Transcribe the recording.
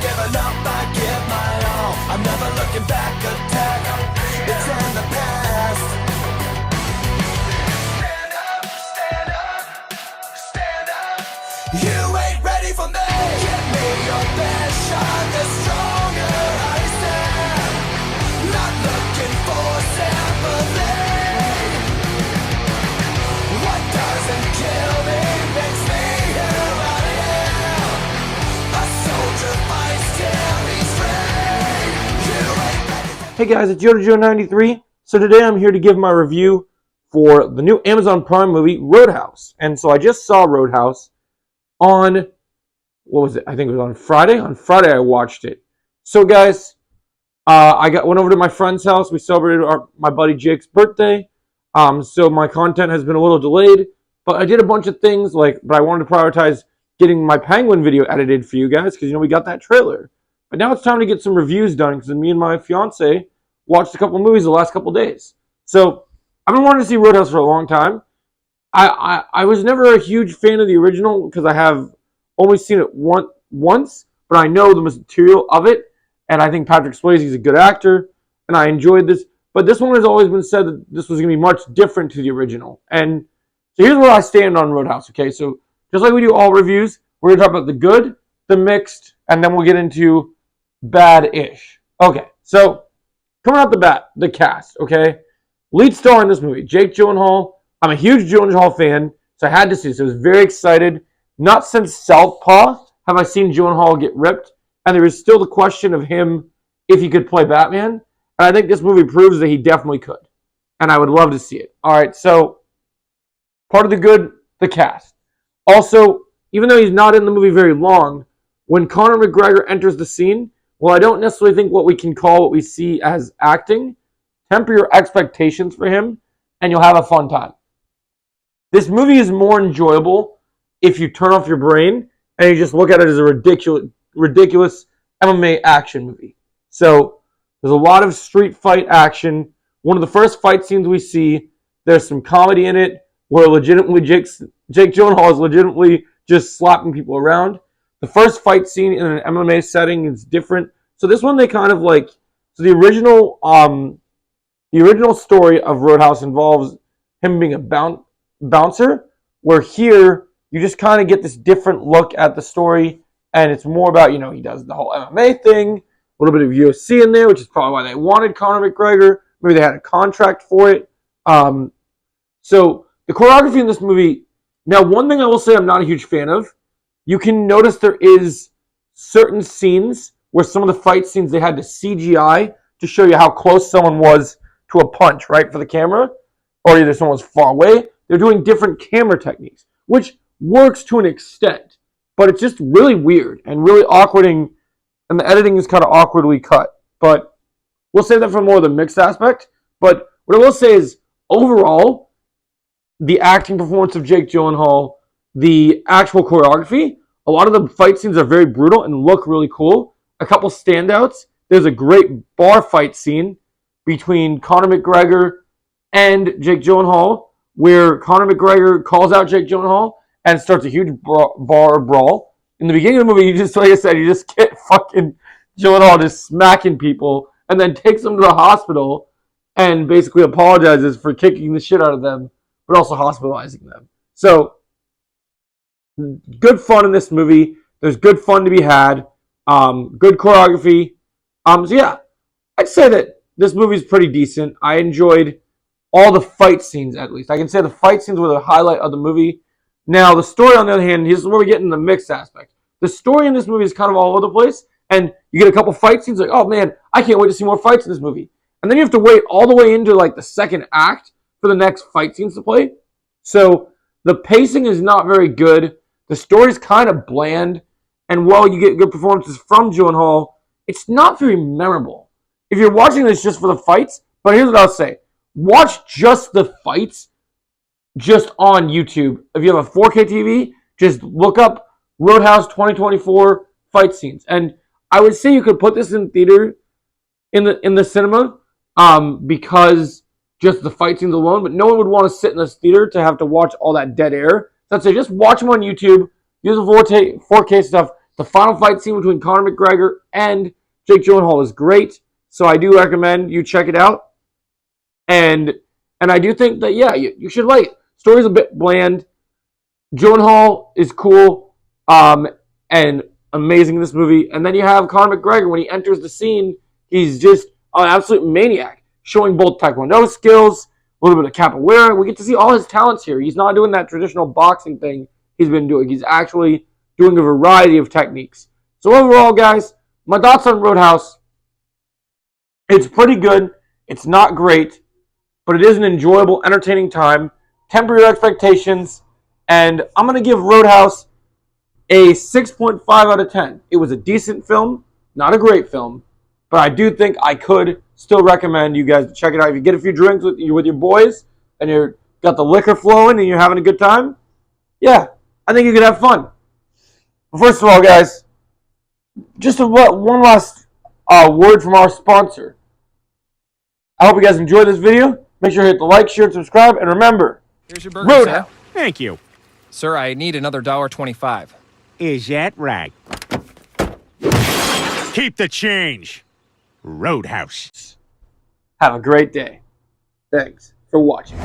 giving up, I give my all. I'm never looking back, attack. It's in the past. Stand up, stand up, stand up. You ain't ready for me. Give me your best shot, the stronger I stand. Not looking for sympathy. What doesn't kill me makes me who I am. A soldier fights till he's free. You ain't ready for. Hey guys, it's YodaJoe93. So today I'm here to give my review for the new Amazon Prime movie, Roadhouse. And so I just saw Roadhouse on, what was it? I think it was on Friday. On Friday I watched it. So guys, went over to my friend's house. We celebrated my buddy Jake's birthday. So my content has been a little delayed, but I did a bunch of things but I wanted to prioritize getting my Penguin video edited for you guys because we got that trailer. But now it's time to get some reviews done because me and my fiance watched a couple movies the last couple days. So I've been wanting to see Roadhouse for a long time. I was never a huge fan of the original because I have only seen it once, but I know the material of it, and I think Patrick Swayze is a good actor, and I enjoyed this. But this one has always been said that this was going to be much different to the original. And so here's where I stand on Roadhouse, okay? So just like we do all reviews, we're going to talk about the good, the mixed, and then we'll get into bad-ish. Okay, so coming out the bat, the cast, okay? Lead star in this movie, Jake Gyllenhaal. I'm a huge Gyllenhaal fan, so I had to see this. I was very excited. Not since Southpaw have I seen Gyllenhaal get ripped, and there is still the question of him if he could play Batman. And I think this movie proves that he definitely could. And I would love to see it. All right, so part of the good, the cast. Also, even though he's not in the movie very long, when Conor McGregor enters the scene, well, I don't necessarily think what we can call what we see as acting. Temper your expectations for him, and you'll have a fun time. This movie is more enjoyable if you turn off your brain and you just look at it as a ridiculous MMA action movie. So there's a lot of street fight action. One of the first fight scenes we see, there's some comedy in it where legitimately Jake Gyllenhaal is legitimately just slapping people around. The first fight scene in an MMA setting is different. So this one they kind of so the original story of Roadhouse involves him being a bouncer, where here you just kind of get this different look at the story, and it's more about, he does the whole MMA thing, a little bit of UFC in there, which is probably why they wanted Conor McGregor. Maybe they had a contract for it. So the choreography in this movie, now one thing I will say I'm not a huge fan of, you can notice there is certain scenes where some of the fight scenes they had to CGI to show you how close someone was to a punch, right, for the camera, or either someone was far away. They're doing different camera techniques, which works to an extent, but it's just really weird and really awkward, and the editing is kind of awkwardly cut. But we'll save that for more of the mixed aspect. But what I will say is, overall, the acting performance of Jake Gyllenhaal, the actual choreography, a lot of the fight scenes are very brutal and look really cool. A couple standouts. There's a great bar fight scene between Conor McGregor and Jake Gyllenhaal, where Conor McGregor calls out Jake Gyllenhaal and starts a huge bar brawl. In the beginning of the movie, you just get fucking Gyllenhaal just smacking people, and then takes them to the hospital and basically apologizes for kicking the shit out of them, but also hospitalizing them. So, good fun in this movie. There's good fun to be had. Good choreography. So yeah, I'd say that this movie's pretty decent. I enjoyed all the fight scenes, at least. I can say the fight scenes were the highlight of the movie. Now, the story, on the other hand, here's where we get in the mixed aspect. The story in this movie is kind of all over the place, and you get a couple fight scenes oh man, I can't wait to see more fights in this movie. And then you have to wait all the way into the second act for the next fight scenes to play. So the pacing is not very good. The story's kind of bland, and while you get good performances from Gyllenhaal, it's not very memorable. If you're watching this just for the fights, but here's what I'll say. Watch just the fights just on YouTube. If you have a 4K TV, just look up Roadhouse 2024 fight scenes. And I would say you could put this in theater, in the cinema, because just the fight scenes alone, but no one would want to sit in this theater to have to watch all that dead air. So I'd say just watch them on YouTube, use the 4K stuff. The final fight scene between Conor McGregor and Jake Gyllenhaal is great, so I do recommend you check it out. And I do think that, yeah, you should like it. Story's a bit bland. Gyllenhaal is cool and amazing in this movie. And then you have Conor McGregor. When he enters the scene, he's just an absolute maniac, showing both Taekwondo skills, a little bit of capoeira. We get to see all his talents here. He's not doing that traditional boxing thing he's been doing. He's actually doing a variety of techniques. So overall, guys, my thoughts on Roadhouse, it's pretty good. It's not great, but it is an enjoyable, entertaining time. Temper your expectations, and I'm going to give Roadhouse a 6.5 out of 10. It was a decent film, not a great film, but I do think I could still recommend you guys to check it out. If you get a few drinks with your boys and you're got the liquor flowing and you're having a good time, yeah, I think you could have fun. But first of all, guys, just one last word from our sponsor. I hope you guys enjoyed this video. Make sure to hit the like, share, and subscribe. And remember, here's your burger, Roadhouse. sir. Thank you. Sir, I need another $1.25. Is that right? Keep the change. Roadhouse. Have a great day. Thanks for watching.